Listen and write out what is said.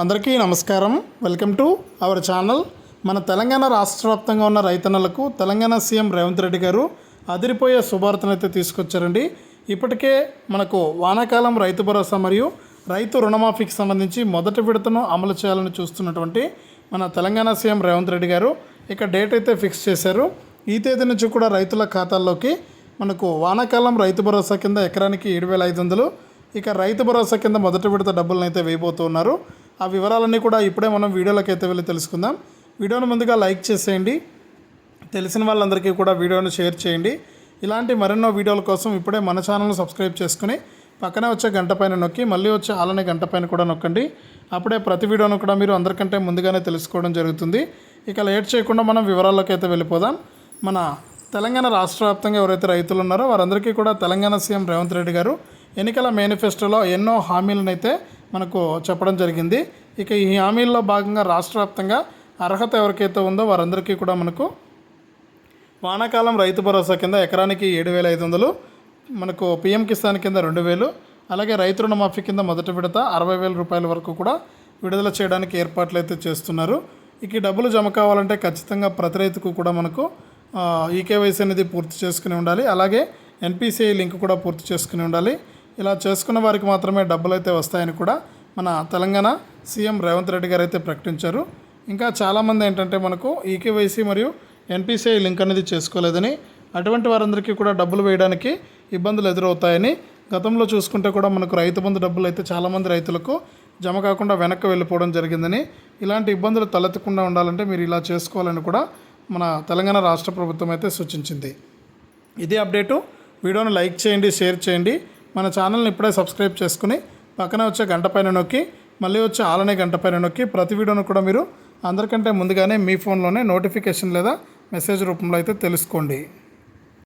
అందరికీ నమస్కారం. Welcome to our channel. మన తెలంగాణ రాష్ట్ర వ్యాప్తంగా ఉన్న రైతన్నలకు తెలంగాణ సీఎం రేవంత్ రెడ్డి గారు అదిరిపోయే శుభార్తను అయితే తీసుకొచ్చారండి. ఇప్పటికే మనకు వానాకాలం రైతు భరోసా మరియు రైతు రుణమాఫీకి సంబంధించి మొదటి విడతను అమలు చేయాలని చూస్తున్నటువంటి మన తెలంగాణ సీఎం రేవంత్ రెడ్డి గారు ఇక డేట్ అయితే ఫిక్స్ చేశారు. ఈ తేదీ నుంచి కూడా రైతుల ఖాతాల్లోకి మనకు వానాకాలం రైతు భరోసా కింద ఎకరానికి 7,500, ఇక రైతు భరోసా కింద మొదటి విడత డబ్బులను అయితే వేయబోతున్నారు. ఆ వివరాలన్నీ కూడా ఇప్పుడే మనం వీడియోలోకి అయితే వెళ్ళి తెలుసుకుందాం. వీడియోను ముందుగా లైక్ చేసేయండి, తెలిసిన వాళ్ళందరికీ కూడా వీడియోను షేర్ చేయండి. ఇలాంటి మరెన్నో వీడియోల కోసం ఇప్పుడే మన ఛానల్ను సబ్స్క్రైబ్ చేసుకుని పక్కనే వచ్చే గంట పైన నొక్కి మళ్ళీ వచ్చే ఆలనే గంట పైన కూడా నొక్కండి. అప్పుడే ప్రతి వీడియోను కూడా మీరు అందరికంటే ముందుగానే తెలుసుకోవడం జరుగుతుంది. ఇక లేట్ చేయకుండా మనం వివరాల్లోకి అయితే వెళ్ళిపోదాం. మన తెలంగాణ రాష్ట్ర వ్యాప్తంగా ఎవరైతే రైతులు ఉన్నారో వారందరికీ కూడా తెలంగాణ సీఎం రేవంత్ రెడ్డి గారు ఎన్నికల మేనిఫెస్టోలో ఎన్నో హామీలను అయితే మనకు చెప్పడం జరిగింది. ఇక ఈ హామీల్లో భాగంగా రాష్ట్ర వ్యాప్తంగా అర్హత ఎవరికైతే ఉందో వారందరికీ కూడా మనకు వానాకాలం రైతు భరోసా కింద ఎకరానికి 7,500, మనకు పిఎం కిసాన్ కింద 2,000, అలాగే రైతు రుణమాఫీ కింద మొదటి విడత 60,000 రూపాయల వరకు కూడా విడుదల చేయడానికి ఏర్పాట్లు అయితే చేస్తున్నారు. ఇక ఈ డబ్బులు జమ కావాలంటే ఖచ్చితంగా ప్రతి రైతుకు కూడా మనకు ఈకేవైసీ అనేది పూర్తి చేసుకుని ఉండాలి. అలాగే ఎన్పిసిఐ లింక్ కూడా పూర్తి చేసుకుని ఉండాలి. ఇలా చేసుకున్న వారికి మాత్రమే డబ్బులు అయితే వస్తాయని కూడా మన తెలంగాణ సీఎం రేవంత్ రెడ్డి గారు అయితే ప్రకటించారు. ఇంకా చాలామంది ఏంటంటే మనకు ఈకేవైసీ మరియు ఎన్పిసిఐ లింక్ అనేది చేసుకోలేదని, అటువంటి వారందరికీ కూడా డబ్బులు వేయడానికి ఇబ్బందులు ఎదురవుతాయని, గతంలో చూసుకుంటే కూడా మనకు రైతు బంధు డబ్బులు అయితే చాలామంది రైతులకు జమ కాకుండా వెనక్కి వెళ్ళిపోవడం జరిగిందని, ఇలాంటి ఇబ్బందులు తలెత్తకుండా ఉండాలంటే మీరు ఇలా చేసుకోవాలని కూడా మన తెలంగాణ రాష్ట్ర ప్రభుత్వం అయితే సూచించింది. ఇదే అప్డేటు. వీడియోను లైక్ చేయండి, షేర్ చేయండి. మన ఛానల్ని ఇప్పుడే సబ్స్క్రైబ్ చేసుకుని పక్కనే వచ్చే గంట పైన నొక్కి మళ్ళీ వచ్చే ఆలనే గంట పైన నొక్కి ప్రతి వీడియోను కూడా మీరు అందరికంటే ముందుగానే మీ ఫోన్లోనే నోటిఫికేషన్ లేదా మెసేజ్ రూపంలో అయితే తెలుసుకోండి.